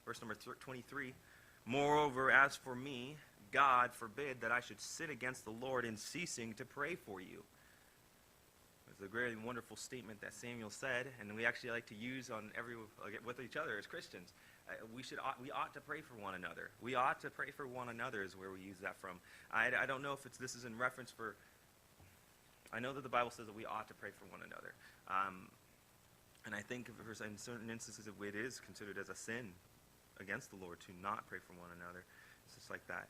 verse number 23. Moreover, as for me, God forbid that I should sin against the Lord in ceasing to pray for you. It's a very wonderful statement that Samuel said, and we actually like to use with each other as Christians. We ought to pray for one another. We ought to pray for one another is where we use that from. I don't know if this is in reference for. I know that the Bible says that we ought to pray for one another, and I think in certain instances it is considered as a sin against the Lord to not pray for one another. It's just like that.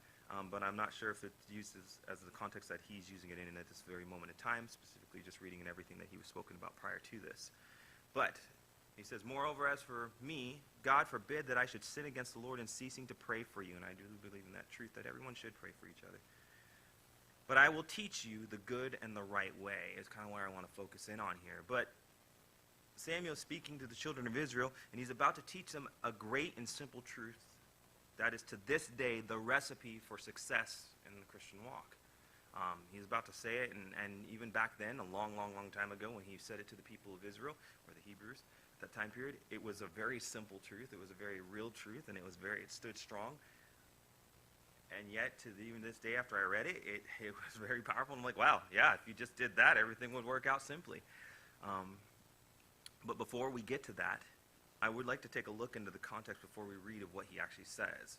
But I'm not sure if it's used as the context that he's using it in at this very moment in time, specifically just reading in everything that he was spoken about prior to this. But he says, moreover, as for me, God forbid that I should sin against the Lord in ceasing to pray for you. And I do believe in that truth, that everyone should pray for each other. But I will teach you the good and the right way, is kind of where I want to focus in on here. But Samuel is speaking to the children of Israel, and he's about to teach them a great and simple truth. That is, to this day, the recipe for success in the Christian walk. He's about to say it, and even back then, a long, long, long time ago, when he said it to the people of Israel, or the Hebrews, at that time period, it was a very simple truth. It was a very real truth, and it stood strong. And yet, even this day after I read it, it was very powerful. I'm like, wow, yeah, if you just did that, everything would work out simply. But before we get to that, I would like to take a look into the context before we read of what he actually says.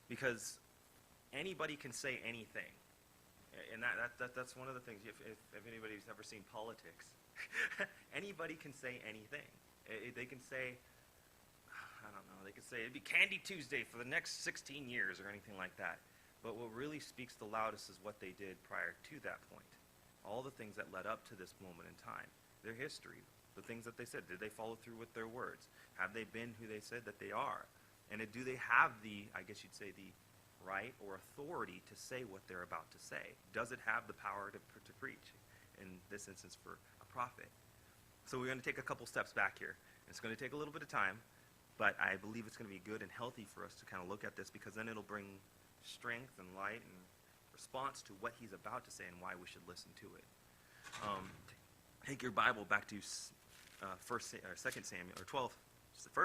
Because anybody can say anything. And that's one of the things, if anybody's ever seen politics, anybody can say anything. They can say, I don't know, they could say it'd be Candy Tuesday for the next 16 years or anything like that. But what really speaks the loudest is what they did prior to that point. All the things that led up to this moment in time. Their history. The things that they said. Did they follow through with their words? Have they been who they said that they are? And do they have the right or authority to say what they're about to say? Does it have the power to preach? In this instance, for a prophet. So we're going to take a couple steps back here. It's going to take a little bit of time, but I believe it's going to be good and healthy for us to kind of look at this, because then it'll bring strength and light and response to what he's about to say and why we should listen to it. Take your Bible back to 1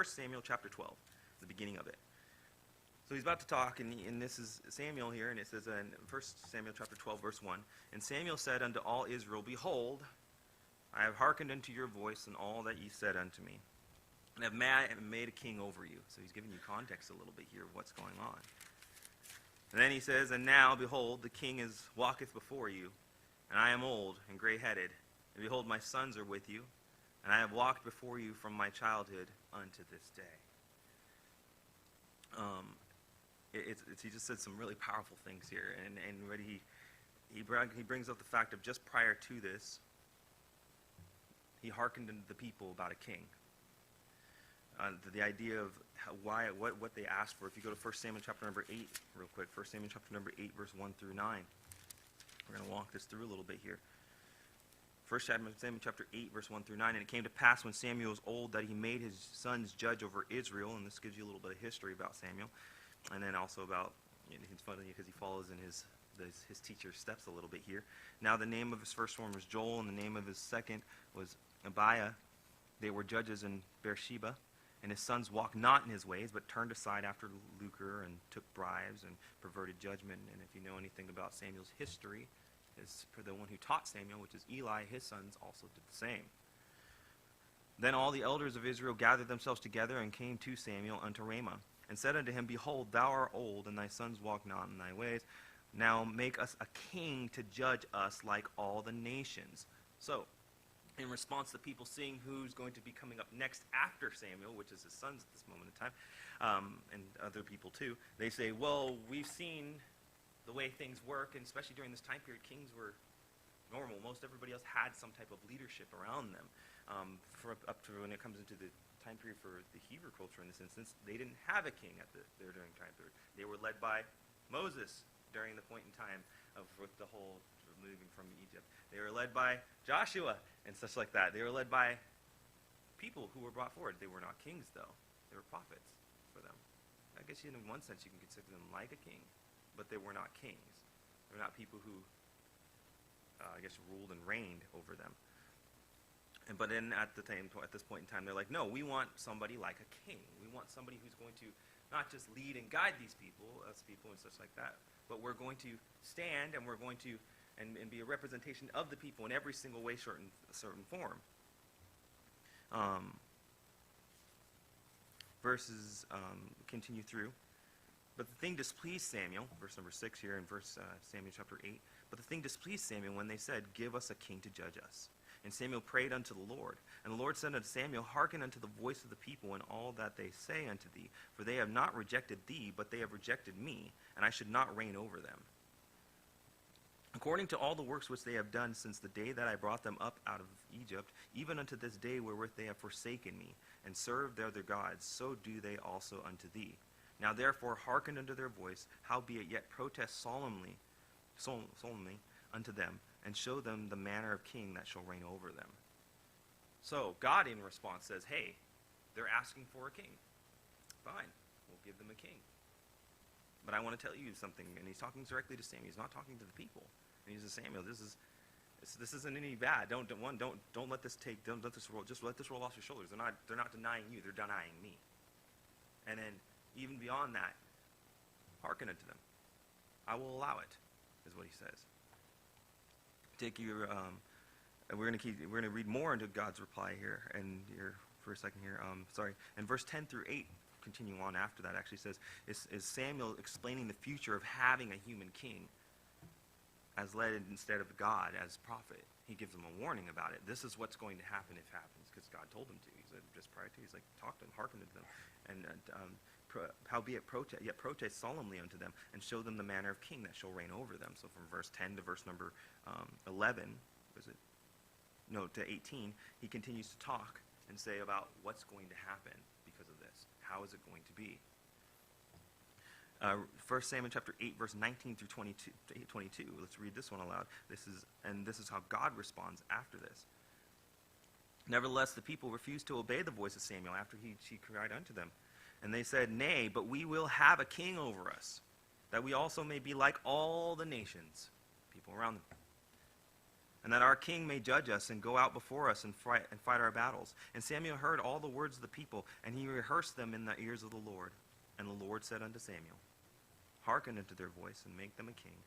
Samuel chapter 12, the beginning of it. So he's about to talk, and this is Samuel here, and it says in 1 Samuel chapter 12, verse 1, And Samuel said unto all Israel, Behold, I have hearkened unto your voice and all that ye said unto me, and have made a king over you. So he's giving you context a little bit here of what's going on. And then he says, And now, behold, the king walketh before you, and I am old and gray-headed, and behold, my sons are with you, and I have walked before you from my childhood unto this day. He just said some really powerful things here, and what he brings up the fact of just prior to this, he hearkened unto the people about a king. The idea of what they asked for. If you go to 1 Samuel chapter number 8 real quick, 1 Samuel chapter number 8, verse 1 through 9. We're going to walk this through a little bit here. 1 Samuel chapter 8, verse 1 through 9. And it came to pass when Samuel was old that he made his sons judge over Israel. And this gives you a little bit of history about Samuel. And then also about, it's funny because he follows in his teacher's steps a little bit here. Now the name of his first one was Joel, and the name of his second was Abiah. They were judges in Beersheba. And his sons walked not in his ways, but turned aside after lucre and took bribes and perverted judgment. And if you know anything about Samuel's history, the one who taught Samuel, which is Eli, his sons also did the same. Then all the elders of Israel gathered themselves together and came to Samuel unto Ramah, and said unto him, Behold, thou art old, and thy sons walk not in thy ways. Now make us a king to judge us like all the nations. So, in response to people seeing who's going to be coming up next after Samuel, which is his sons at this moment in time, and other people too, they say, well, we've seen the way things work, and especially during this time period, kings were normal. Most everybody else had some type of leadership around them. Up to when it comes into the time period for the Hebrew culture in this instance, they didn't have a king their during time period. They were led by Moses during the point in time with the whole moving from Egypt. They were led by Joshua and such like that. They were led by people who were brought forward. They were not kings, though. They were prophets for them. I guess in one sense you can consider them like a king, but they were not kings. They were not people who, ruled and reigned over them. But then at this point in time, they're like, no, we want somebody like a king. We want somebody who's going to not just lead and guide these people, us people and such like that, but we're going to stand and we're going to and be a representation of the people in every single way, certain form. Verses continue through. But the thing displeased Samuel, verse number 6 here in Samuel chapter 8. But the thing displeased Samuel when they said, give us a king to judge us. And Samuel prayed unto the Lord. And the Lord said unto Samuel, hearken unto the voice of the people in all that they say unto thee. For they have not rejected thee, but they have rejected me, and I should not reign over them. According to all the works which they have done since the day that I brought them up out of Egypt, even unto this day wherewith they have forsaken me, and served their other gods, so do they also unto thee. Now therefore hearken unto their voice, howbeit yet protest solemnly unto them, and show them the manner of king that shall reign over them. So God in response says, hey, they're asking for a king. Fine, we'll give them a king. But I want to tell you something, and he's talking directly to Samuel. He's not talking to the people. And he says, Samuel, this isn't any bad. Don't let this roll. Just let this roll off your shoulders. They're not denying you. They're denying me. And then even beyond that, hearken unto them. I will allow it, is what he says. Take your. We're going to read more into God's reply here, and for a second here. And verse 10 through 8. Continue on after that actually says, is Samuel explaining the future of having a human king as led instead of God as prophet. He gives them a warning about it. This is what's going to happen if it happens, because God told him to. He said just prior to, he's like, talk to them, hearken to them, and howbeit protest solemnly unto them, and show them the manner of king that shall reign over them. So from verse 10 to verse number 11, to 18, he continues to talk and say about what's going to happen because of this. How is it going to be? 1 Samuel chapter 8, verse 19 through 22. Let's read this one aloud. This is how God responds after this. Nevertheless, the people refused to obey the voice of Samuel after she cried unto them. And they said, nay, but we will have a king over us, that we also may be like all the nations, people around them. And that our king may judge us and go out before us and fight our battles. And Samuel heard all the words of the people, and he rehearsed them in the ears of the Lord. And the Lord said unto Samuel, hearken unto their voice, and make them a king.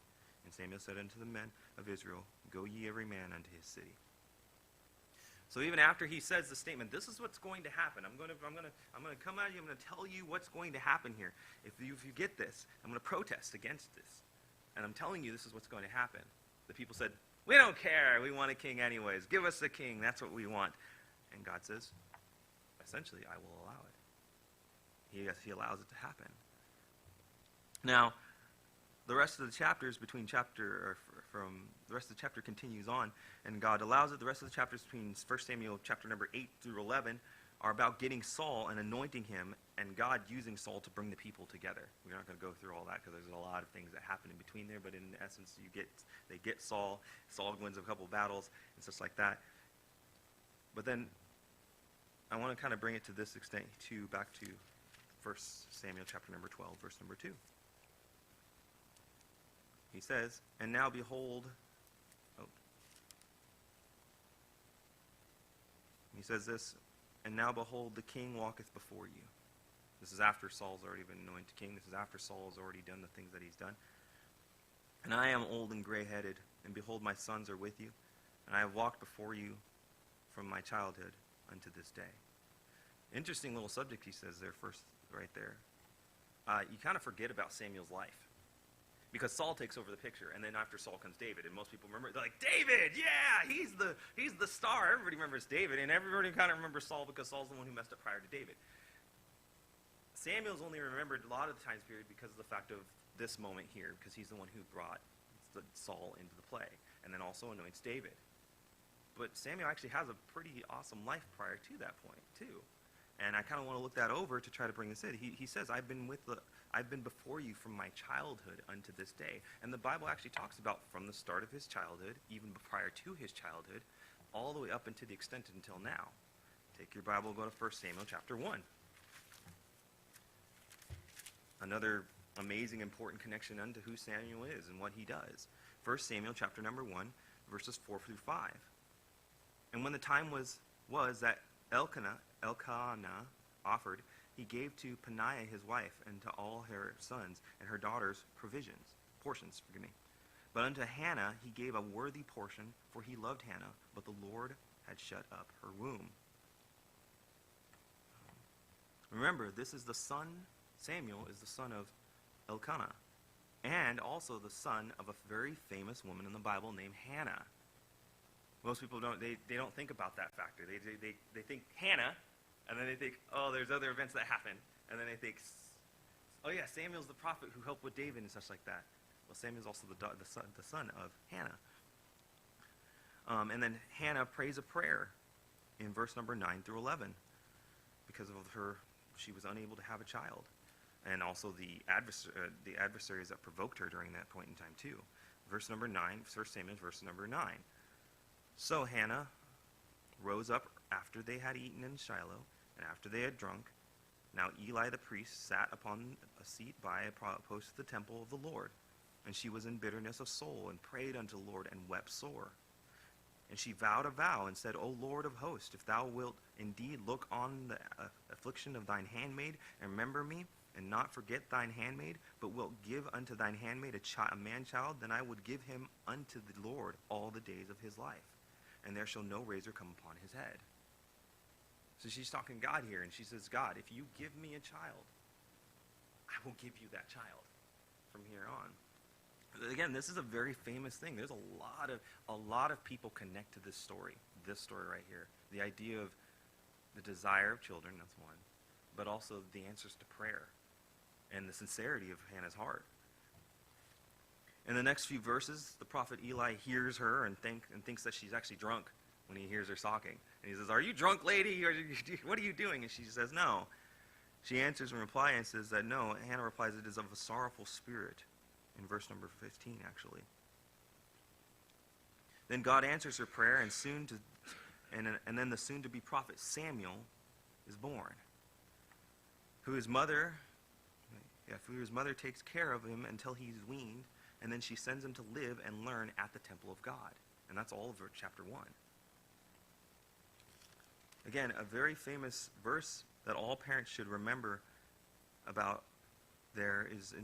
And Samuel said unto the men of Israel, go ye every man unto his city. So even after he says the statement, this is what's going to happen. I'm going to come at you. I'm going to tell you what's going to happen here. If you get this, I'm going to protest against this. And I'm telling you this is what's going to happen. The people said, we don't care. We want a king anyways. Give us a king. That's what we want. And God says, essentially, I will allow it. He allows it to happen. Now, the rest of the chapters the rest of the chapter continues on, and God allows it. The rest of the chapters between 1 Samuel chapter number 8 through 11 are about getting Saul and anointing him, and God using Saul to bring the people together. We're not going to go through all that because there's a lot of things that happen in between there, but in essence, they get Saul. Saul wins a couple battles and such like that. But then I want to kind of bring it to this extent too, back to 1 Samuel chapter number 12, verse number 2. He says, and now behold, he says this, and now behold, the king walketh before you. This is after Saul's already been anointed king. This is after Saul has already done the things that he's done. And I am old and gray-headed, and behold, my sons are with you, and I have walked before you from my childhood unto this day. Interesting little subject he says there first, right there. You kind of forget about Samuel's life. Because Saul takes over the picture, and then after Saul comes David, and most people remember, they're like, David, yeah, he's the star. Everybody remembers David, and everybody kind of remembers Saul because Saul's the one who messed up prior to David. Samuel's only remembered a lot of the time period because of the fact of this moment here, because he's the one who brought Saul into the play, and then also anoints David. But Samuel actually has a pretty awesome life prior to that point, too. And I kind of want to look that over to try to bring this in. He says, I've been before you from my childhood unto this day. And the Bible actually talks about from the start of his childhood, even prior to his childhood, all the way up into the extent until now. Take your Bible, go to 1 Samuel chapter 1. Another amazing, important connection unto who Samuel is and what he does. 1 Samuel chapter number 1, verses 4 through 5. And when the time was was that Elkanah offered, he gave to Peninnah his wife, and to all her sons and her daughters portions. But unto Hannah he gave a worthy portion, for he loved Hannah, but the Lord had shut up her womb. Remember, this is the son, Samuel is the son of Elkanah, and also the son of a very famous woman in the Bible named Hannah. Most people don't think about that factor. They think Hannah, and then they think, oh, there's other events that happen, and then they think, oh yeah, Samuel's the prophet who helped with David and such like that. Well, Samuel's also the son of Hannah. And then Hannah prays a prayer in verse number 9 through 11 because of she was unable to have a child, and also the adversaries that provoked her during that point in time too. Verse number 9, 1 Samuel, verse number 9. So Hannah rose up after they had eaten in Shiloh, and after they had drunk. Now Eli the priest sat upon a seat by a post of the temple of the Lord, and she was in bitterness of soul, and prayed unto the Lord, and wept sore. And she vowed a vow, and said, O Lord of hosts, if thou wilt indeed look on the affliction of thine handmaid, and remember me, and not forget thine handmaid, but wilt give unto thine handmaid a man-child, then I would give him unto the Lord all the days of his life, and there shall no razor come upon his head. So she's talking to God here, and she says, God, if you give me a child, I will give you that child from here on. Again, this is a very famous thing. There's a lot of people connect to this story right here. The idea of the desire of children, that's one, but also the answers to prayer and the sincerity of Hannah's heart. In the next few verses, the prophet Eli hears her and thinks that she's actually drunk when he hears her talking. And he says, are you drunk, lady? What are you doing? And she says, no. She answers in reply and says that no. Hannah replies, it is of a sorrowful spirit. In verse number 15, actually. Then God answers her prayer, and then the soon-to-be prophet Samuel is born, whose mother takes care of him until he's weaned, and then she sends him to live and learn at the temple of God. And that's all of chapter 1. Again, a very famous verse that all parents should remember about is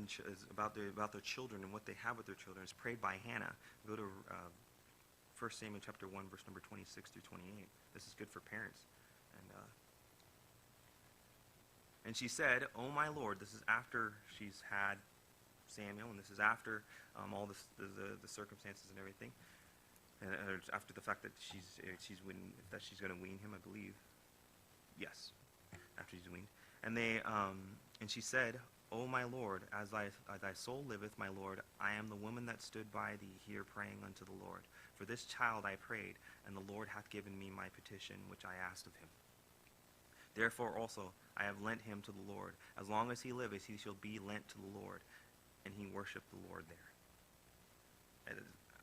about their children and what they have with their children. It's prayed by Hannah. Go to 1 Samuel chapter 1, verse number 26 through 28. This is good for parents. And she said, O my Lord, this is after she's had Samuel, and this is after all the circumstances and everything, and after the fact that she's going to wean him, I believe. Yes, after she's weaned. And she said, O my Lord, as thy soul liveth, my Lord, I am the woman that stood by thee here praying unto the Lord. For this child I prayed, and the Lord hath given me my petition, which I asked of him. Therefore also I have lent him to the Lord. As long as he liveth, he shall be lent to the Lord. And he worshiped the Lord there.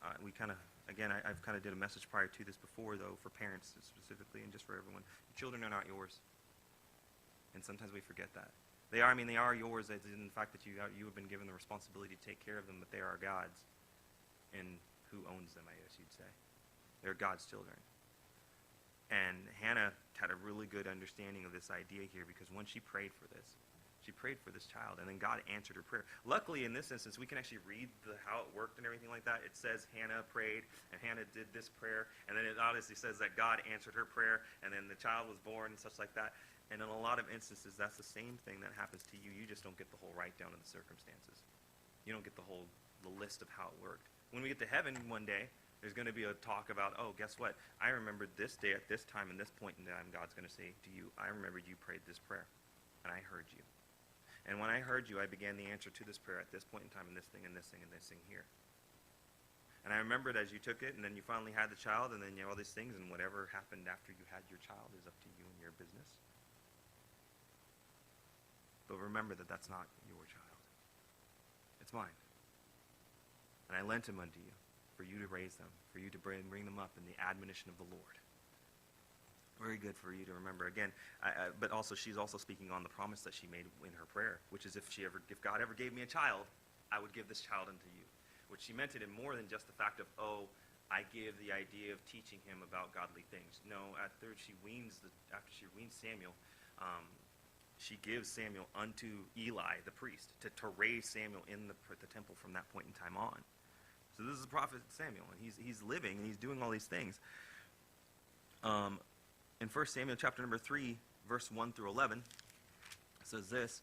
I've kind of did a message prior to this before, though, for parents specifically, and just for everyone. Your children are not yours. And sometimes we forget that. They are yours in the fact that you have been given the responsibility to take care of them, but they are God's. And who owns them, I guess you'd say. They're God's children. And Hannah had a really good understanding of this idea here, because when she prayed for this child, and then God answered her prayer. Luckily, in this instance, we can actually read how it worked and everything like that. It says Hannah prayed, and Hannah did this prayer, and then it obviously says that God answered her prayer, and then the child was born and such like that. And in a lot of instances, that's the same thing that happens to you. You just don't get the whole write-down of the circumstances. You don't get the list of how it worked. When we get to heaven one day, there's going to be a talk about, oh, guess what? I remembered this day at this time and this point in time, God's going to say to you, I remembered you prayed this prayer, and I heard you. And when I heard you, I began the answer to this prayer at this point in time, and this thing, and this thing, and this thing here. And I remembered as you took it, and then you finally had the child, and then all these things, and whatever happened after you had your child is up to you and your business. But remember that that's not your child. It's mine. And I lent him unto you, for you to raise them, for you to bring them up in the admonition of the Lord. Very good for you to remember. Again, but also she's also speaking on the promise that she made in her prayer, which is if God ever gave me a child, I would give this child unto you. Which she meant it in more than just the fact of, oh, I give the idea of teaching him about godly things. No, after she weans Samuel, she gives Samuel unto Eli, the priest, to raise Samuel in the temple from that point in time on. So this is the prophet Samuel, and he's living, and he's doing all these things. In 1 Samuel chapter number 3, verse 1 through 11, it says this.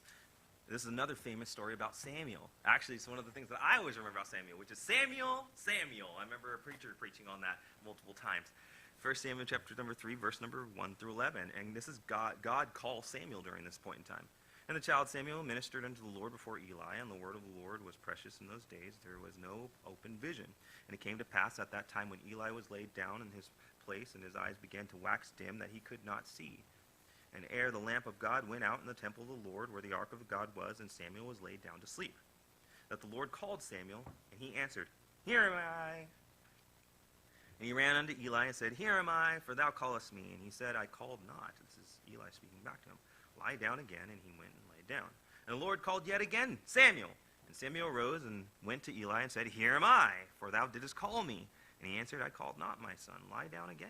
This is another famous story about Samuel. Actually, it's one of the things that I always remember about Samuel, which is Samuel, Samuel. I remember a preacher preaching on that multiple times. 1 Samuel chapter number 3, verse number 1 through 11. And this is God calls Samuel during this point in time. And the child Samuel ministered unto the Lord before Eli, and the word of the Lord was precious in those days. There was no open vision. And it came to pass at that time when Eli was laid down in his place, and his eyes began to wax dim, that he could not see. And ere the lamp of God went out in the temple of the Lord, where the ark of God was, and Samuel was laid down to sleep. That the Lord called Samuel, and he answered, Here am I. And he ran unto Eli and said, Here am I, for thou callest me. And he said, I called not. This is Eli speaking back to him. Lie down again. And he went and lay down. And the Lord called yet again, Samuel. And Samuel arose and went to Eli and said, Here am I, for thou didst call me. And he answered, I called not, my son. Lie down again.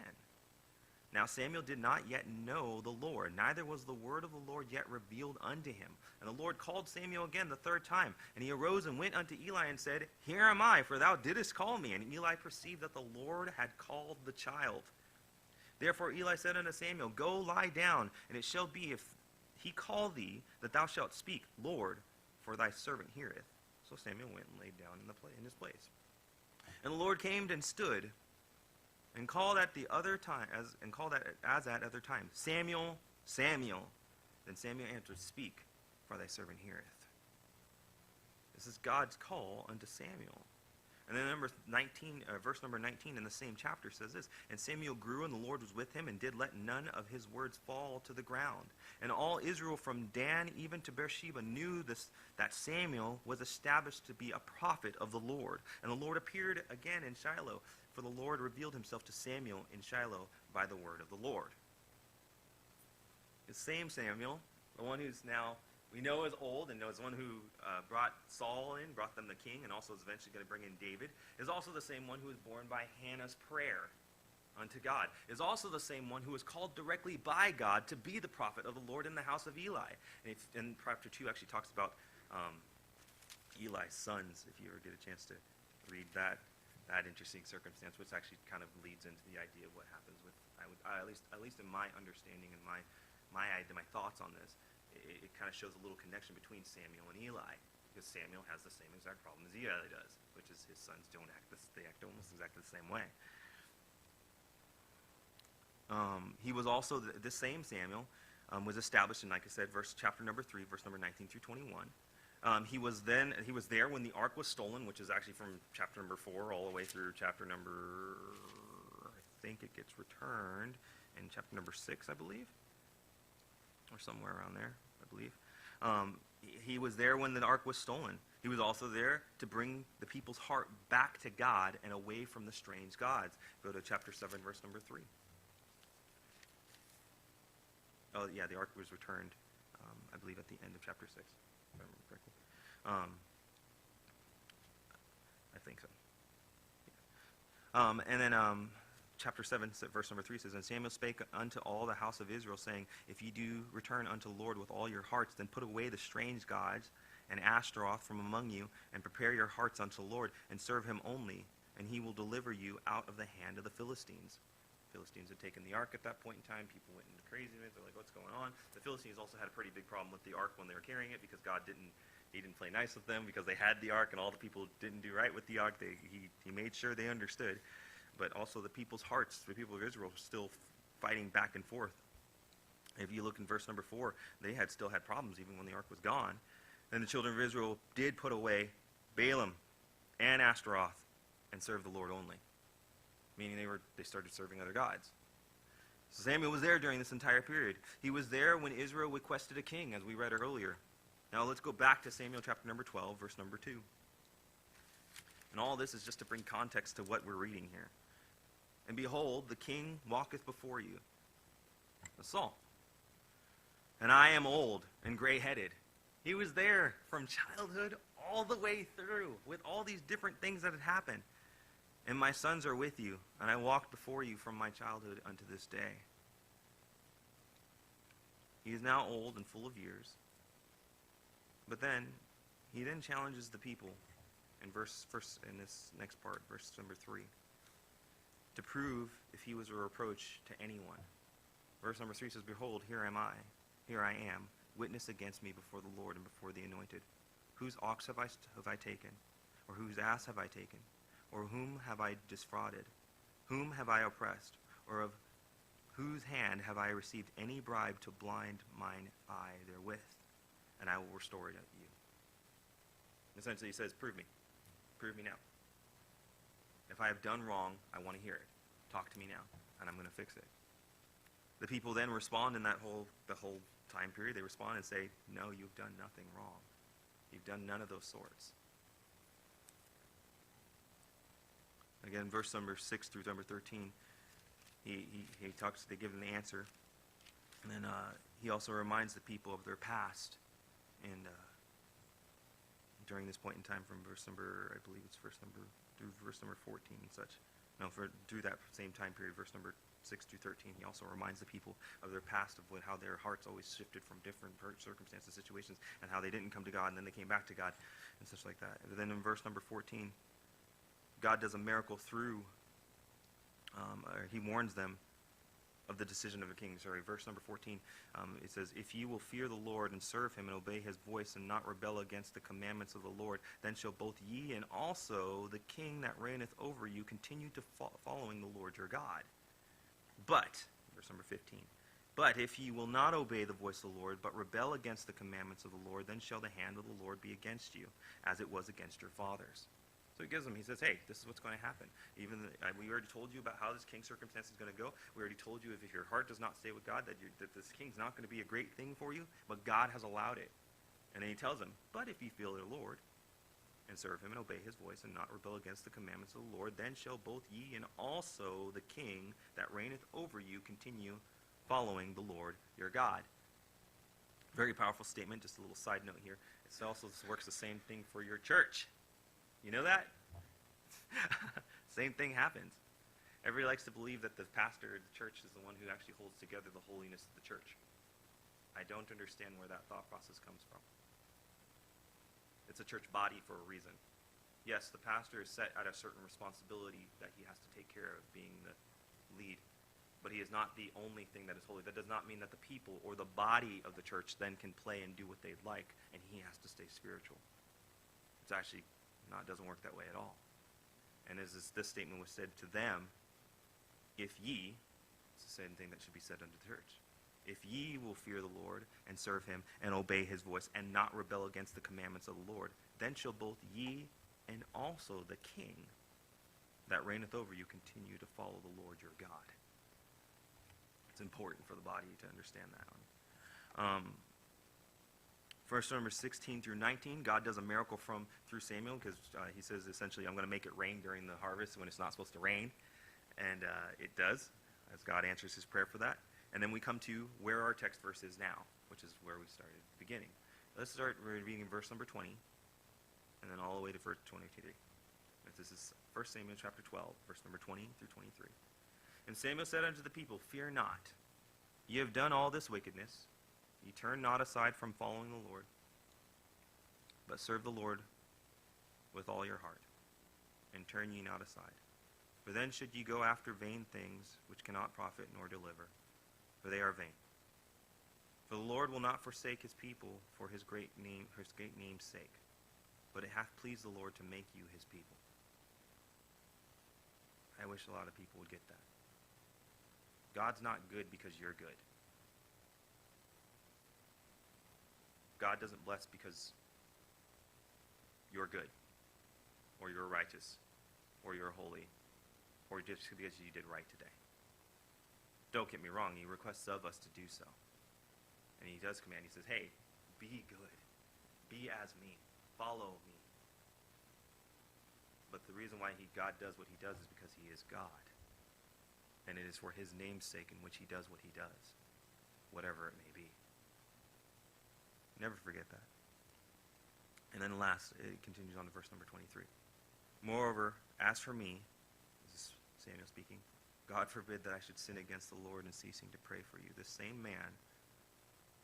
Now Samuel did not yet know the Lord, neither was the word of the Lord yet revealed unto him. And the Lord called Samuel again the third time. And he arose and went unto Eli and said, Here am I, for thou didst call me. And Eli perceived that the Lord had called the child. Therefore Eli said unto Samuel, Go lie down, and it shall be, if he call thee, that thou shalt speak, Lord, for thy servant heareth. So Samuel went and laid down in his place. And the Lord came and stood, and called at the other time, as at other times, Samuel, Samuel. Then Samuel answered, Speak, for thy servant heareth. This is God's call unto Samuel. And then verse number 19 in the same chapter says this, And Samuel grew, and the Lord was with him, and did let none of his words fall to the ground. And all Israel from Dan even to Beersheba knew that Samuel was established to be a prophet of the Lord. And the Lord appeared again in Shiloh, for the Lord revealed himself to Samuel in Shiloh by the word of the Lord. The same Samuel, the one who's now, we know is old, and is one who brought Saul in, brought them the king, and also is eventually going to bring in David, is also the same one who was born by Hannah's prayer unto God, is also the same one who was called directly by God to be the prophet of the Lord in the house of Eli. And chapter 2 actually talks about Eli's sons, if you ever get a chance to read that interesting circumstance, which actually kind of leads into the idea of what happens with, at least in my understanding and my thoughts on this, it kind of shows a little connection between Samuel and Eli, because Samuel has the same exact problem as Eli does, which is his sons they act almost exactly the same way. He was also, the same Samuel was established in, like I said, chapter number 3, verse number 19 through 21. He was there when the ark was stolen, which is actually from chapter number 4 all the way through chapter number, I think it gets returned in chapter number 6, I believe, or somewhere around there, I believe. He was there when the ark was stolen. He was also there to bring the people's heart back to God and away from the strange gods. Go to chapter 7, verse number 3. Oh, yeah, the ark was returned, I believe, at the end of chapter 6, if I remember correctly. I think so. Yeah. And then chapter 7, verse number 3 says, And Samuel spake unto all the house of Israel, saying, If ye do return unto the Lord with all your hearts, then put away the strange gods and Ashtaroth from among you, and prepare your hearts unto the Lord, and serve him only, and he will deliver you out of the hand of the Philistines. Philistines had taken the ark at that point in time. People went into craziness. They're like, what's going on? The Philistines also had a pretty big problem with the ark when they were carrying it, because God didn't play nice with them, because they had the ark and all the people didn't do right with the ark. He made sure they understood. But also the people's hearts, the people of Israel, were still fighting back and forth. If you look in verse number 4, they still had problems even when the ark was gone. Then the children of Israel did put away Balaam and Ashtaroth and serve the Lord only. Meaning they started serving other gods. So Samuel was there during this entire period. He was there when Israel requested a king, as we read earlier. Now let's go back to Samuel chapter number 12, verse number 2. And all this is just to bring context to what we're reading here. And behold, the king walketh before you. That's Saul. And I am old and gray-headed. He was there from childhood all the way through with all these different things that had happened. And my sons are with you, and I walked before you from my childhood unto this day. He is now old and full of years. But then, he then challenges the people in this next part, verse number 3, to prove if he was a reproach to anyone. Verse number 3 says, Behold, here I am, witness against me before the Lord and before the anointed. Whose ox have I taken? Or whose ass have I taken? Or whom have I defrauded? Whom have I oppressed? Or of whose hand have I received any bribe to blind mine eye therewith? And I will restore it unto you. Essentially, he says, prove me. Prove me now. If I have done wrong, I want to hear it. Talk to me now, and I'm going to fix it. The people then respond in the whole time period. They respond and say, no, you've done nothing wrong. You've done none of those sorts. Again, verse number 6 through number 13, they give him the answer. And then he also reminds the people of their past. And during this point in time from verse number 14 and such. No, through that same time period, verse number 6 through 13, he also reminds the people of their past, of how their hearts always shifted from different circumstances, situations, and how they didn't come to God, and then they came back to God, and such like that. And then in verse number 14, God does a miracle through, he warns them of the decision of a king. Verse number 14, it says, If ye will fear the Lord and serve him and obey his voice and not rebel against the commandments of the Lord, then shall both ye and also the king that reigneth over you continue to following the Lord your God. But, verse number 15, But if ye will not obey the voice of the Lord, but rebel against the commandments of the Lord, then shall the hand of the Lord be against you, as it was against your fathers. So he says, hey, this is what's going to happen. We already told you about how this king circumstance is going to go. We already told you if your heart does not stay with God, that this king's not going to be a great thing for you, but God has allowed it. And then he tells them, but if ye fear the Lord and serve him and obey his voice and not rebel against the commandments of the Lord, then shall both ye and also the king that reigneth over you continue following the Lord your God. Very powerful statement. Just a little side note here. It also works the same thing for your church. You know that? Same thing happens. Everybody likes to believe that the pastor of the church is the one who actually holds together the holiness of the church. I don't understand where that thought process comes from. It's a church body for a reason. Yes, the pastor is set at a certain responsibility that he has to take care of, being the lead. But he is not the only thing that is holy. That does not mean that the people or the body of the church then can play and do what they'd like, and he has to stay spiritual. It's actually it doesn't work that way at all. And as this statement was said to them, if ye, it's the same thing that should be said unto the church. If ye will fear the Lord and serve him and obey his voice and not rebel against the commandments of the Lord, then shall both ye and also the king that reigneth over you continue to follow the Lord your God. It's important for the body to understand that one. Verse number 16 through 19, God does a miracle through Samuel, because he says essentially, I'm going to make it rain during the harvest when it's not supposed to rain. And it does, as God answers his prayer for that. And then we come to where our text verse is now, which is where we started at the beginning. Let's start reading verse number 20, and then all the way to verse 23. This is 1 Samuel chapter 12, verse number 20 through 23. And Samuel said unto the people, Fear not, ye have done all this wickedness. Ye turn not aside from following the Lord, but serve the Lord with all your heart, and turn ye not aside. For then should ye go after vain things, which cannot profit nor deliver, for they are vain. For the Lord will not forsake his people for his great name's sake, but it hath pleased the Lord to make you his people. I wish a lot of people would get that. God's not good because you're good. God doesn't bless because you're good, or you're righteous, or you're holy, or just because you did right today. Don't get me wrong, he requests of us to do so. And he does command, he says, hey, be good. Be as me. Follow me. But the reason why God does what he does is because he is God. And it is for his name's sake in which he does what he does, whatever it may be. Never forget that. And then last, it continues on to verse number 23. Moreover, as for me, Samuel speaking. God forbid that I should sin against the Lord in ceasing to pray for you. This same man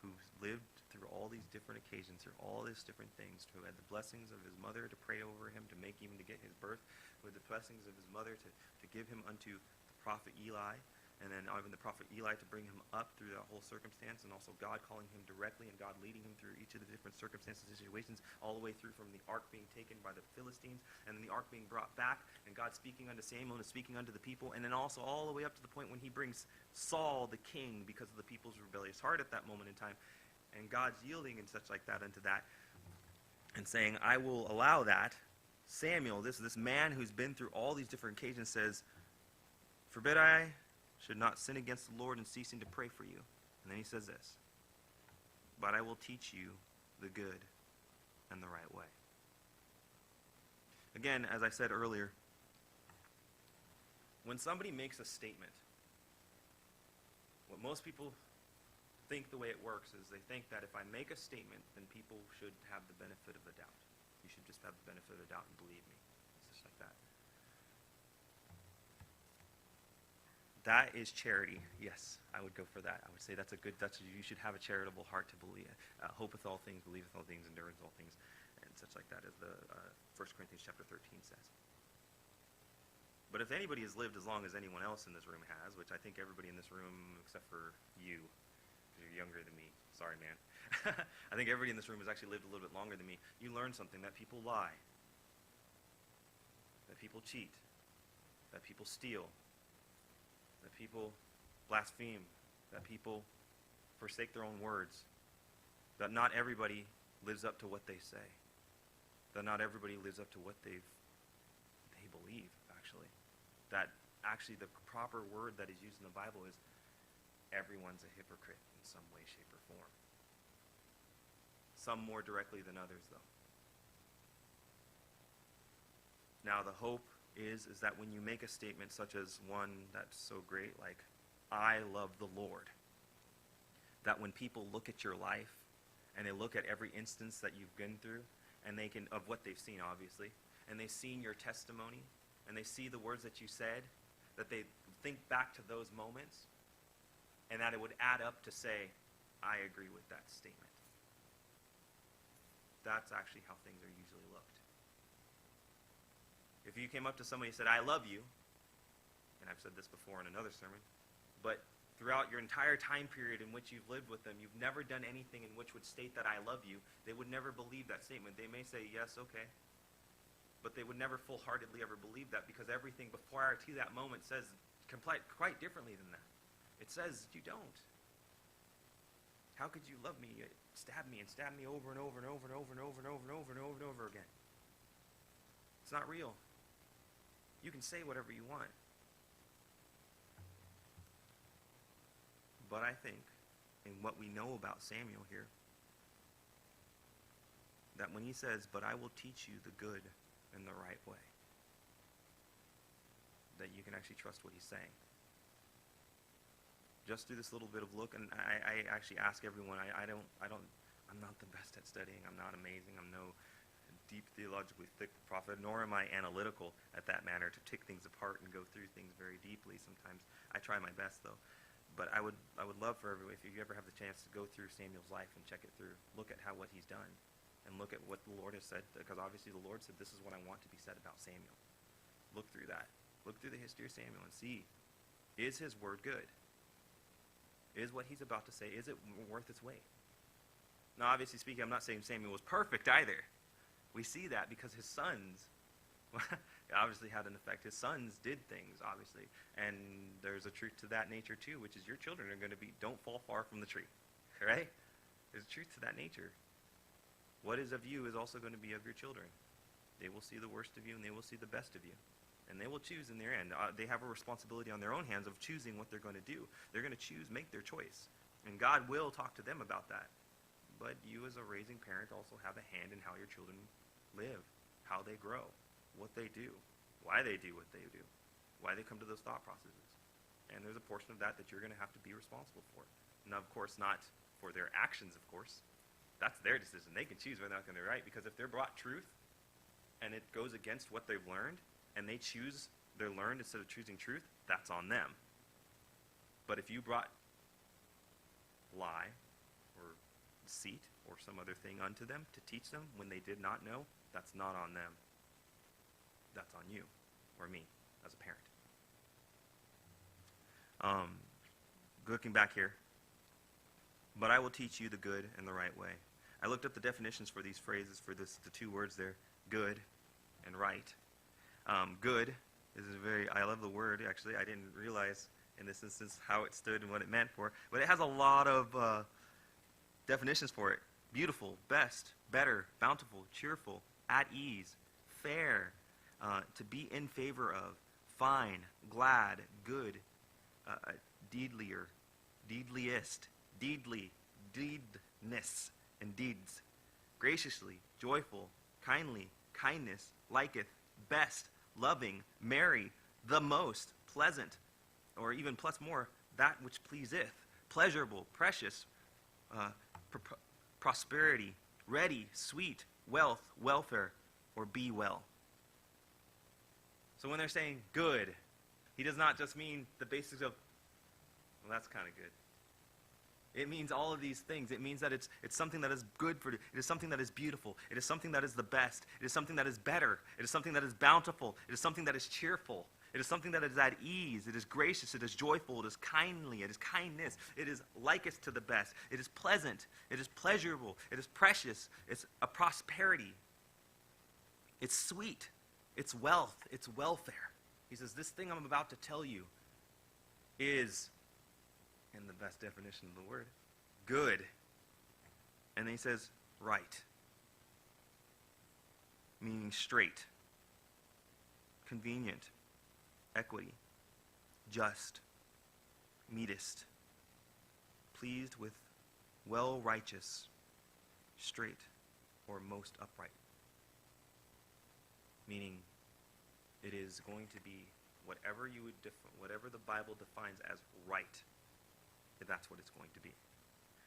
who lived through all these different occasions, through all these different things, who had the blessings of his mother to pray over him, to make even to get his birth, with the blessings of his mother to give him unto the prophet Eli, and then even the prophet Eli to bring him up through that whole circumstance, and also God calling him directly and God leading him through each of the different circumstances and situations, all the way through from the ark being taken by the Philistines, and then the ark being brought back, and God speaking unto Samuel and speaking unto the people, and then also all the way up to the point when he brings Saul the king because of the people's rebellious heart at that moment in time, and God's yielding and such like that unto that, and saying, I will allow that. Samuel, this man who's been through all these different occasions, says, forbid I should not sin against the Lord in ceasing to pray for you. And then he says this, but I will teach you the good and the right way. Again, as I said earlier, when somebody makes a statement, what most people think the way it works is they think that if I make a statement, then people should have the benefit of the doubt. You should just have the benefit of the doubt and believe me. It's just like that. That is charity. Yes, I would go for that. I would say you should have a charitable heart to believe. Hopeth all things, believeth all things, endureth all things, and such like that, as the 1 Corinthians chapter 13 says. But if anybody has lived as long as anyone else in this room has, which I think everybody in this room, except for you, because you're younger than me, sorry, man. I think everybody in this room has actually lived a little bit longer than me. You learn something, that people lie, that people cheat, that people steal, that people blaspheme, that people forsake their own words, that not everybody lives up to what they say, that not everybody lives up to what they believe, actually. That actually the proper word that is used in the Bible is everyone's a hypocrite in some way, shape, or form. Some more directly than others, though. Now, the hope is that when you make a statement such as one that's so great, like, I love the Lord, that when people look at your life and they look at every instance that you've been through, and they can, of what they've seen, obviously, and they've seen your testimony, and they see the words that you said, that they think back to those moments, and that it would add up to say, I agree with that statement. That's actually how things are usually looked. If you came up to somebody and said, I love you, and I've said this before in another sermon, but throughout your entire time period in which you've lived with them, you've never done anything in which would state that I love you, they would never believe that statement. They may say, yes, okay, but they would never full-heartedly ever believe that, because everything prior to that moment says quite differently than that. It says you don't. How could you love me? Stab me over and over and over and over and over and over and over and over and over again. It's not real. You can say whatever you want. But I think, in what we know about Samuel here, that when he says, but I will teach you the good and the right way, that you can actually trust what he's saying. Just through this little bit of look, and I actually ask everyone, I'm not the best at studying. I'm not amazing. I'm no deep theologically thick prophet, nor am I analytical at that manner to take things apart and go through things very deeply. Sometimes I try my best, though. But I would love for everyone, if you ever have the chance to go through Samuel's life and check it through, look at what he's done, and look at what the Lord has said, because obviously the Lord said, this is what I want to be said about Samuel. Look through that. Look through the history of Samuel and see, is his word good? Is what he's about to say, is it worth its weight? Now, obviously speaking, I'm not saying Samuel was perfect either. We see that because his sons obviously had an effect. His sons did things, obviously. And there's a truth to that nature, too, which is your children are going to be, don't fall far from the tree. Right? There's a truth to that nature. What is of you is also going to be of your children. They will see the worst of you, and they will see the best of you. And they will choose in their end. They have a responsibility on their own hands of choosing what they're going to do. They're going to choose, make their choice. And God will talk to them about that. But you as a raising parent also have a hand in how your children live, how they grow, what they do, why they do what they do, why they come to those thought processes. And there's a portion of that you're going to have to be responsible for. Now, of course, not for their actions, of course. That's their decision. They can choose whether or not they're right, because if they're brought truth and it goes against what they've learned, and they choose they're learned instead of choosing truth, that's on them. But if you brought lie or deceit or some other thing unto them to teach them when they did not know, that's not on them. That's on you or me as a parent. Looking back here, but I will teach you the good and the right way. I looked up the definitions for these phrases, for the two words there, good and right. Good is I love the word, actually. I didn't realize in this instance how it stood and what it meant for, but it has a lot of definitions for it. Beautiful, best, better, bountiful, cheerful, at ease, fair, to be in favor of, fine, glad, good, deedlier, deedliest, deedly, deedness, and deeds, graciously, joyful, kindly, kindness, liketh, best, loving, merry, the most, pleasant, or even plus more, that which pleaseth, pleasurable, precious, prosperity, ready, sweet, wealth, welfare, or be well. So when they're saying good, he does not just mean the basics of, well, that's kind of good. It means all of these things. It means that it's something that is good for you. It is something that is beautiful. It is something that is the best. It is something that is better. It is something that is bountiful. It is something that is cheerful. It is something that is at ease. It is gracious. It is joyful. It is kindly. It is kindness. It is likest to the best. It is pleasant. It is pleasurable. It is precious. It's a prosperity. It's sweet. It's wealth. It's welfare. He says, this thing I'm about to tell you is, in the best definition of the word, good. And then he says, right. Meaning straight, convenient, equity, just, meetest, pleased with, well righteous, straight, or most upright. Meaning, it is going to be whatever you would whatever the Bible defines as right. That's what it's going to be.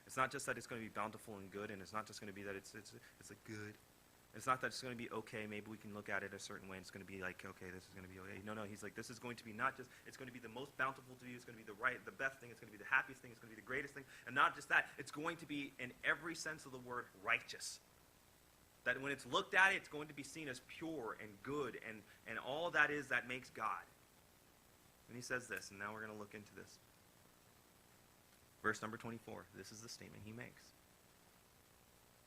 It's not just that it's going to be bountiful and good, and it's not just going to be that it's a good. It's not that it's going to be okay, maybe we can look at it a certain way, and it's going to be like, okay, this is going to be okay. No, he's like, this is going to be not just, it's going to be the most bountiful to you, it's going to be the best thing, it's going to be the happiest thing, it's going to be the greatest thing, and not just that, it's going to be, in every sense of the word, righteous. That when it's looked at, it's going to be seen as pure and good, and all that is that makes God. And he says this, and now we're going to look into this. Verse number 24, this is the statement he makes.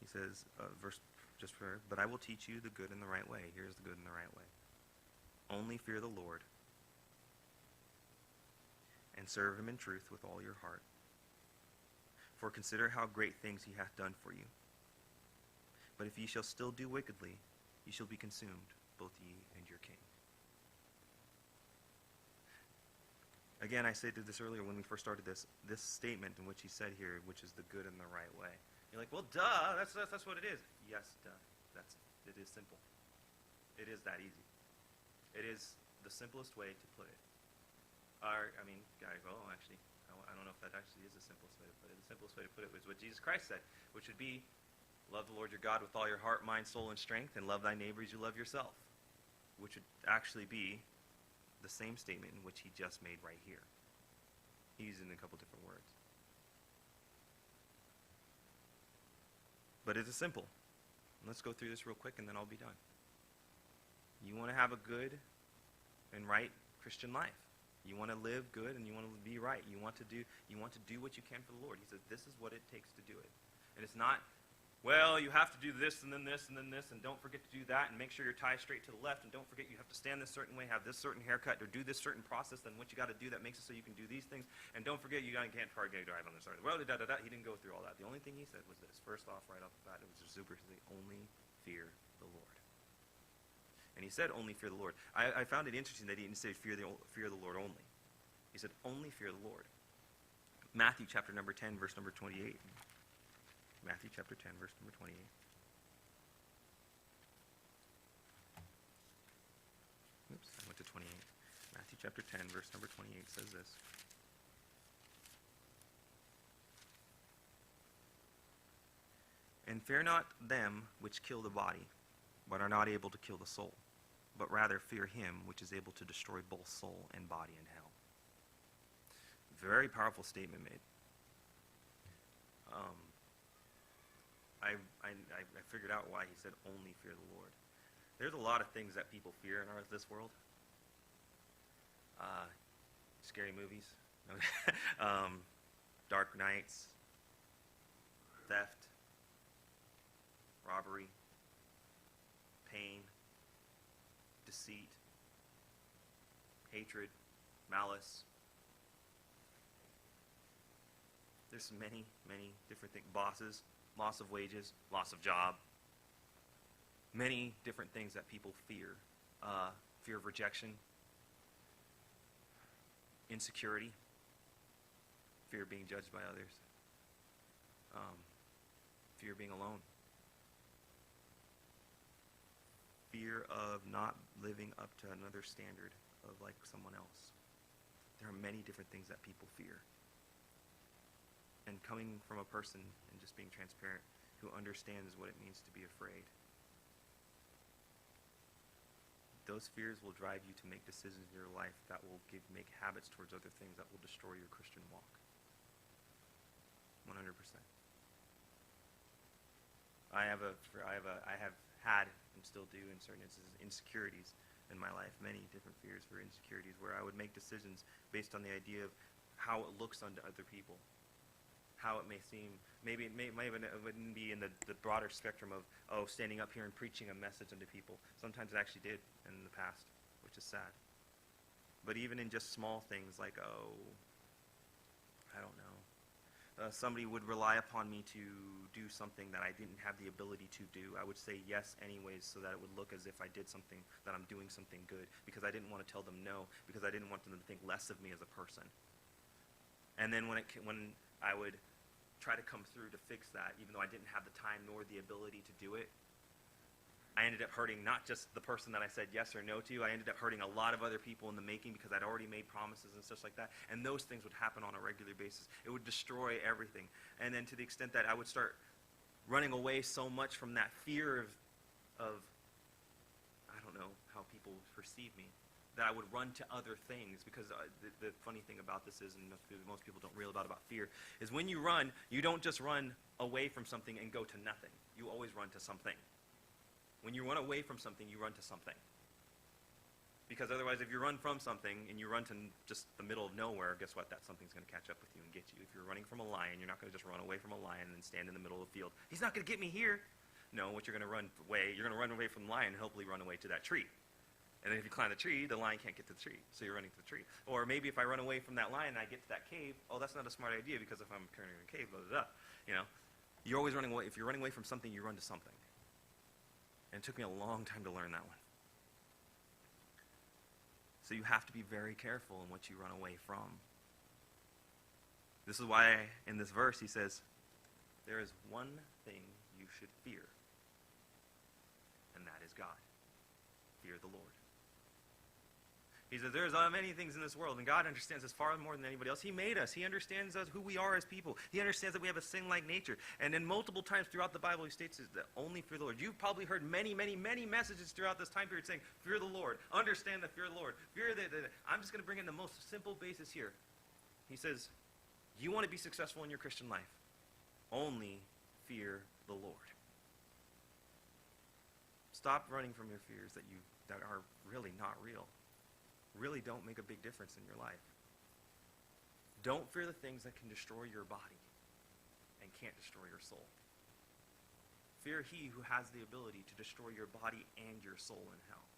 He says, but I will teach you the good and the right way. Here's the good and the right way. Only fear the Lord, and serve him in truth with all your heart. For consider how great things he hath done for you. But if ye shall still do wickedly, ye shall be consumed, both ye and your king. Again, I said this earlier when we first started this statement in which he said here, which is the good and the right way. You're like, well, duh, that's what it is. Yes, duh. It is simple. It is that easy. It is the simplest way to put it. Actually, I don't know if that actually is the simplest way to put it. The simplest way to put it was what Jesus Christ said, which would be, love the Lord your God with all your heart, mind, soul, and strength, and love thy neighbor as you love yourself, which would actually be the same statement in which he just made right here. He's in a couple different words. But it is simple. Let's go through this real quick and then I'll be done. You want to have a good and right Christian life. You want to live good and you want to be right. You want to do what you can for the Lord. He says this is what it takes to do it. And it's not, well, you have to do this and then this and then this, and don't forget to do that, and make sure your tie straight to the left, and don't forget you have to stand this certain way, have this certain haircut, or do this certain process, then what you got to do that makes it so you can do these things, and don't forget you can't drive on the side of the road, He didn't go through all that. The only thing he said was this. First off, right off the bat, it was just super easy. Only fear the Lord. And he said only fear the Lord. I found it interesting that he didn't say fear the Lord only. He said only fear the Lord. Matthew chapter number 10, verse number 28. Matthew chapter 10, verse number 28. Oops, I went to 28. Matthew chapter 10, verse number 28 says this. And fear not them which kill the body, but are not able to kill the soul. but rather fear him which is able to destroy both soul and body in hell. Very powerful statement made. I figured out why he said only fear the Lord. There's a lot of things that people fear in this world. Scary movies, dark nights, theft, robbery, pain, deceit, hatred, malice. There's many, many different things. Bosses, loss of wages, loss of job. Many different things that people fear. Fear of rejection, insecurity, fear of being judged by others, fear of being alone, fear of not living up to another standard of like someone else. There are many different things that people fear. And coming from a person and just being transparent who understands what it means to be afraid, those fears will drive you to make decisions in your life that will make habits towards other things that will destroy your Christian walk. 100%. I have had and still do in certain instances insecurities in my life, many different fears for insecurities, where I would make decisions based on the idea of how it looks unto other people. How it may seem, maybe it wouldn't be in the broader spectrum of, standing up here and preaching a message unto people. Sometimes it actually did in the past, which is sad. But even in just small things like, I don't know, somebody would rely upon me to do something that I didn't have the ability to do. I would say yes anyways so that it would look as if I did something, that I'm doing something good, because I didn't want to tell them no, because I didn't want them to think less of me as a person. And then when I would try to come through to fix that, even though I didn't have the time nor the ability to do it, I ended up hurting not just the person that I said yes or no to, I ended up hurting a lot of other people in the making because I'd already made promises and stuff like that, and those things would happen on a regular basis. It would destroy everything. And then to the extent that I would start running away so much from that fear of I don't know, how people perceive me, that I would run to other things, because the funny thing about this is, and most people don't realize about fear, is when you run, you don't just run away from something and go to nothing. You always run to something. When you run away from something, you run to something. Because otherwise, if you run from something and you run to just the middle of nowhere, guess what? That something's going to catch up with you and get you. If you're running from a lion, you're not going to just run away from a lion and then stand in the middle of the field. He's not going to get me here. No, what you're going to run away, you're going to run away from the lion and hopefully run away to that tree. And then if you climb the tree, the lion can't get to the tree, so you're running to the tree. Or maybe if I run away from that lion and I get to that cave, that's not a smart idea, because if I'm turning in a cave, you're always running away. If you're running away from something, you run to something. And it took me a long time to learn that one. So you have to be very careful in what you run away from. This is why in this verse he says, there is one thing you should fear, and that is God. Fear the Lord. He says there's many things in this world, and God understands us far more than anybody else. He made us. He understands us, who we are as people. He understands that we have a sin-like nature. And then multiple times throughout the Bible, he states that only fear the Lord. You've probably heard many, many, many messages throughout this time period saying, fear the Lord. Understand the fear of the Lord. I'm just going to bring in the most simple basis here. He says, you want to be successful in your Christian life, only fear the Lord. Stop running from your fears that are really not real. Really don't make a big difference in your life. Don't fear the things that can destroy your body and can't destroy your soul. Fear he who has the ability to destroy your body and your soul in hell.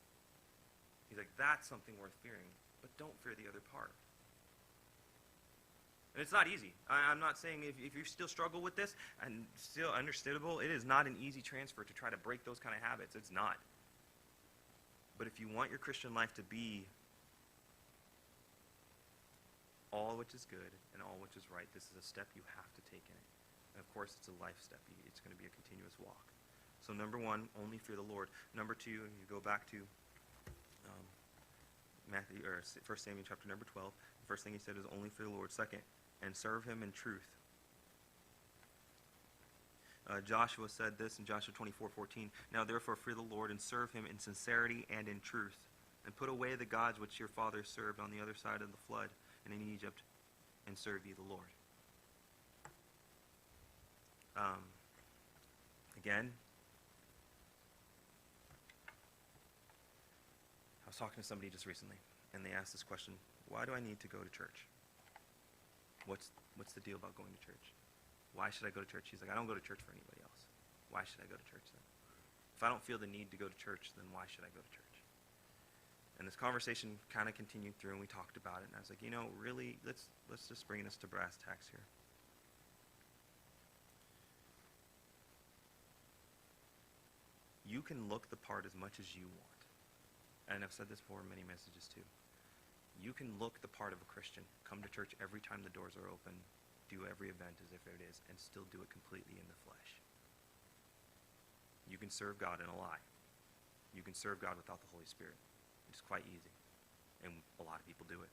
He's like, that's something worth fearing, but don't fear the other part. And it's not easy. I'm not saying if you still struggle with this, and still understandable, it is not an easy transfer to try to break those kind of habits. It's not. But if you want your Christian life to be all which is good and all which is right, this is a step you have to take in it. And of course, it's a life step. It's going to be a continuous walk. So number one, only fear the Lord. Number two, you go back to 1 Samuel chapter number 12. The first thing he said is only fear the Lord. Second, and serve him in truth. Joshua said this in Joshua 24:14. Now therefore fear the Lord and serve him in sincerity and in truth, and put away the gods which your fathers served on the other side of the flood and in Egypt, and serve ye the Lord. Again, I was talking to somebody just recently, and they asked this question: why do I need to go to church? What's the deal about going to church? Why should I go to church? He's like, I don't go to church for anybody else. Why should I go to church then? If I don't feel the need to go to church, then why should I go to church? And this conversation kind of continued through, and we talked about it. And I was like, really, let's just bring this to brass tacks here. You can look the part as much as you want. And I've said this before in many messages too. You can look the part of a Christian, come to church every time the doors are open, do every event as if it is, and still do it completely in the flesh. You can serve God in a lie. You can serve God without the Holy Spirit. It's quite easy. And a lot of people do it.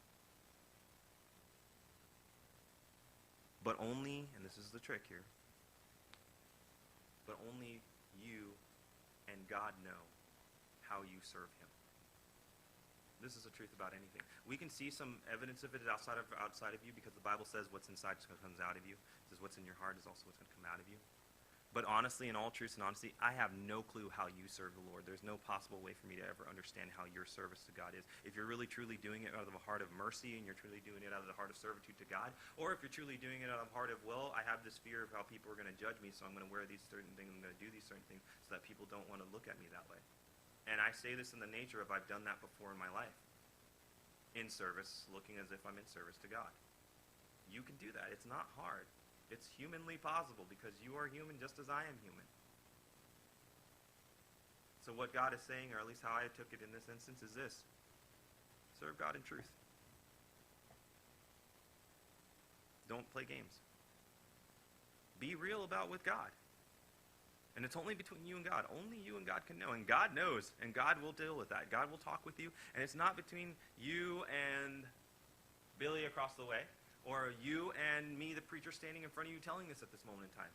But only, and this is the trick here, but only you and God know how you serve him. This is the truth about anything. We can see some evidence of it outside of you, because the Bible says what's inside comes out of you. It says what's in your heart is also what's going to come out of you. But honestly, in all truth and honesty, I have no clue how you serve the Lord. There's no possible way for me to ever understand how your service to God is. If you're really truly doing it out of a heart of mercy, and you're truly doing it out of the heart of servitude to God, or if you're truly doing it out of a heart of, well, I have this fear of how people are going to judge me, so I'm going to wear these certain things, I'm going to do these certain things, so that people don't want to look at me that way. And I say this in the nature of I've done that before in my life. In service, looking as if I'm in service to God. You can do that. It's not hard. It's humanly possible, because you are human just as I am human. So what God is saying, or at least how I took it in this instance, is this: serve God in truth. Don't play games. Be real about with God. And it's only between you and God. Only you and God can know. And God knows, and God will deal with that. God will talk with you. And it's not between you and Billy across the way, or you and me, the preacher, standing in front of you telling this at this moment in time.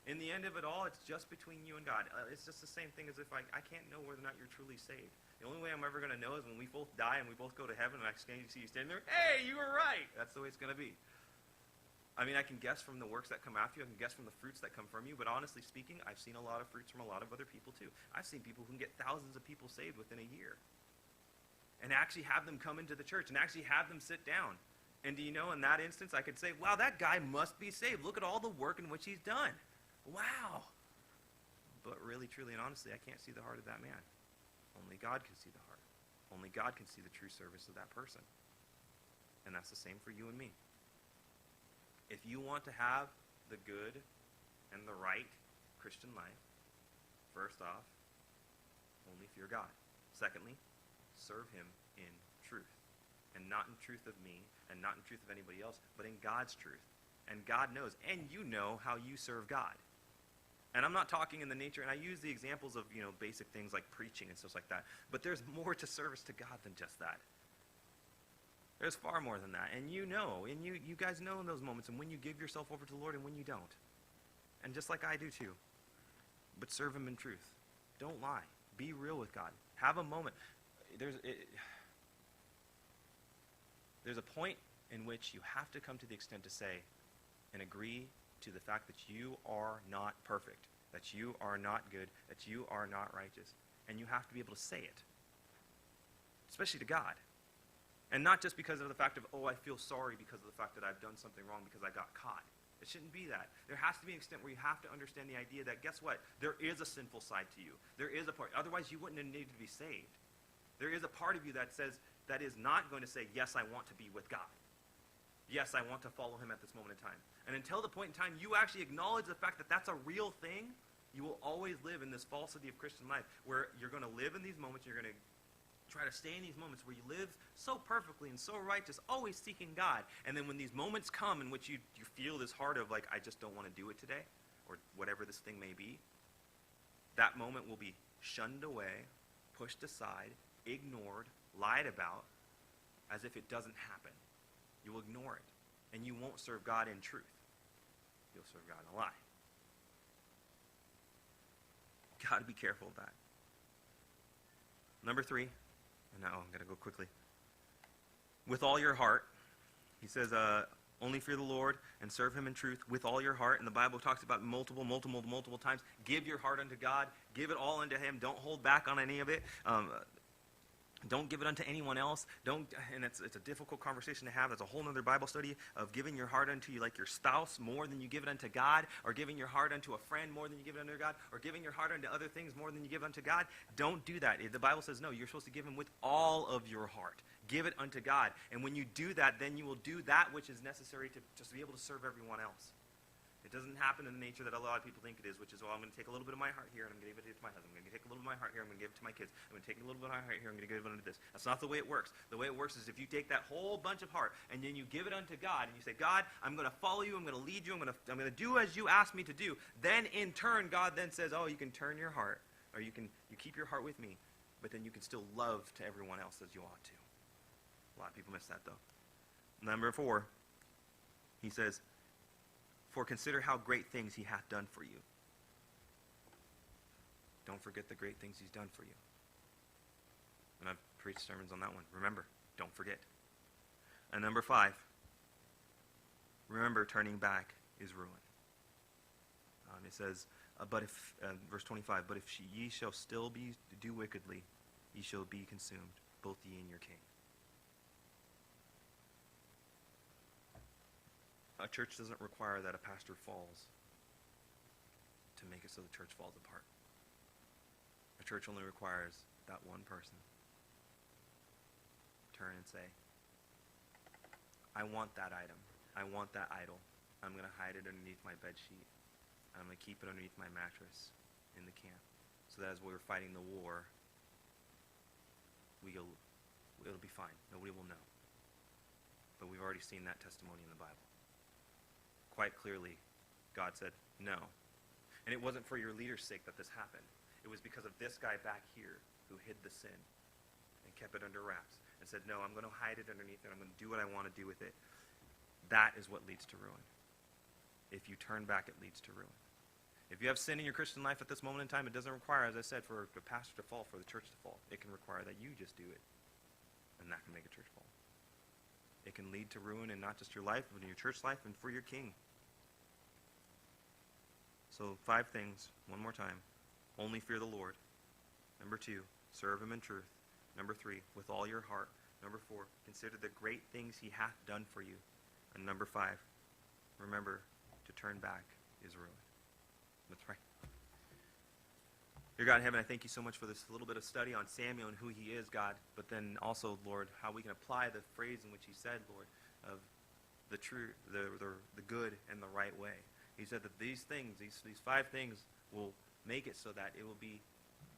In the end of it all, it's just between you and God. It's just the same thing as if I can't know whether or not you're truly saved. The only way I'm ever going to know is when we both die and we both go to heaven, and I see you standing there, hey, you were right. That's the way it's going to be. I mean, I can guess from the works that come after you. I can guess from the fruits that come from you. But honestly speaking, I've seen a lot of fruits from a lot of other people too. I've seen people who can get thousands of people saved within a year, and actually have them come into the church, and actually have them sit down. And do you know, in that instance, I could say, wow, that guy must be saved. Look at all the work in which he's done. Wow. But really, truly, and honestly, I can't see the heart of that man. Only God can see the heart. Only God can see the true service of that person. And that's the same for you and me. If you want to have the good and the right Christian life, first off, only fear God. Secondly, serve him in truth. And not in truth of me, and not in truth of anybody else, but in God's truth. And God knows, and you know how you serve God. And I'm not talking in the nature, and I use the examples of, basic things like preaching and stuff like that, but there's more to service to God than just that. There's far more than that, and you know, and you guys know in those moments, and when you give yourself over to the Lord and when you don't. And just like I do too. But serve him in truth. Don't lie. Be real with God. Have a moment. There's a point in which you have to come to the extent to say and agree to the fact that you are not perfect, that you are not good, that you are not righteous. And you have to be able to say it, especially to God. And not just because of the fact of, I feel sorry because of the fact that I've done something wrong because I got caught. It shouldn't be that. There has to be an extent where you have to understand the idea that, guess what? There is a sinful side to you. There is a part. Otherwise, you wouldn't have needed to be saved. There is a part of you that says, that is not going to say, yes, I want to be with God. Yes, I want to follow him at this moment in time. And until the point in time you actually acknowledge the fact that that's a real thing, you will always live in this falsity of Christian life, where you're going to live in these moments, you're going to try to stay in these moments where you live so perfectly and so righteous, always seeking God. And then when these moments come in which you feel this heart of, like, I just don't want to do it today, or whatever this thing may be, that moment will be shunned away, pushed aside, ignored, lied about, as if it doesn't happen. You'll ignore it, and you won't serve God in truth. You'll serve God in a lie. Got to be careful of that. Number 3, and now I'm going to go quickly. With all your heart, he says, only fear the Lord and serve him in truth with all your heart. And the Bible talks about multiple times. Give your heart unto God. Give it all unto him. Don't hold back on any of it. Don't give it unto anyone else. And it's a difficult conversation to have. That's a whole other Bible study of giving your heart unto like your spouse more than you give it unto God, or giving your heart unto a friend more than you give it unto God, or giving your heart unto other things more than you give unto God. Don't do that. The Bible says, no, you're supposed to give him with all of your heart. Give it unto God. And when you do that, then you will do that which is necessary to just be able to serve everyone else. It doesn't happen in the nature that a lot of people think it is, which is, I'm going to take a little bit of my heart here, and I'm going to give it to my husband. I'm going to take a little bit of my heart here, I'm going to give it to my kids. I'm going to take a little bit of my heart here, I'm going to give it unto this. That's not the way it works. The way it works is if you take that whole bunch of heart, and then you give it unto God, and you say, God, I'm going to follow you, I'm going to lead you, I'm going to do as you asked me to do. Then, in turn, God then says, you can turn your heart, or you keep your heart with me, but then you can still love to everyone else as you ought to. A lot of people miss that, though. Number 4, he says, for consider how great things he hath done for you. Don't forget the great things he's done for you. And I've preached sermons on that one. Remember, don't forget. And number 5, remember, turning back is ruin. It says, verse 25, but if ye shall still do wickedly, ye shall be consumed, both ye and your king. A church doesn't require that a pastor falls to make it so the church falls apart. A church only requires that one person turn and say, I want that item. I want that idol. I'm going to hide it underneath my bed sheet. I'm going to keep it underneath my mattress in the camp. So that as we're fighting the war, it'll be fine. Nobody will know. But we've already seen that testimony in the Bible. Quite clearly, God said, no. And it wasn't for your leader's sake that this happened. It was because of this guy back here who hid the sin and kept it under wraps and said, no, I'm going to hide it underneath it. I'm going to do what I want to do with it. That is what leads to ruin. If you turn back, it leads to ruin. If you have sin in your Christian life at this moment in time, it doesn't require, as I said, for a pastor to fall, for the church to fall. It can require that you just do it, and that can make a church fall. It can lead to ruin in not just your life, but in your church life and for your king. So 5 things, one more time. Only fear the Lord. Number 2, serve him in truth. Number 3, with all your heart. Number 4, consider the great things he hath done for you. And number 5, remember, to turn back is ruin. Let's pray. Dear God in heaven, I thank you so much for this little bit of study on Samuel and who he is, God, but then also, Lord, how we can apply the phrase in which he said, Lord, of the true, the good and the right way. He said that these things, these 5 things will make it so that it will be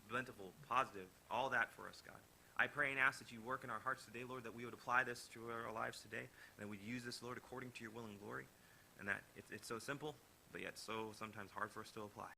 plentiful, positive, all that for us, God. I pray and ask that you work in our hearts today, Lord, that we would apply this to our lives today, and that we'd use this, Lord, according to your will and glory, and that it's so simple, but yet so sometimes hard for us to apply.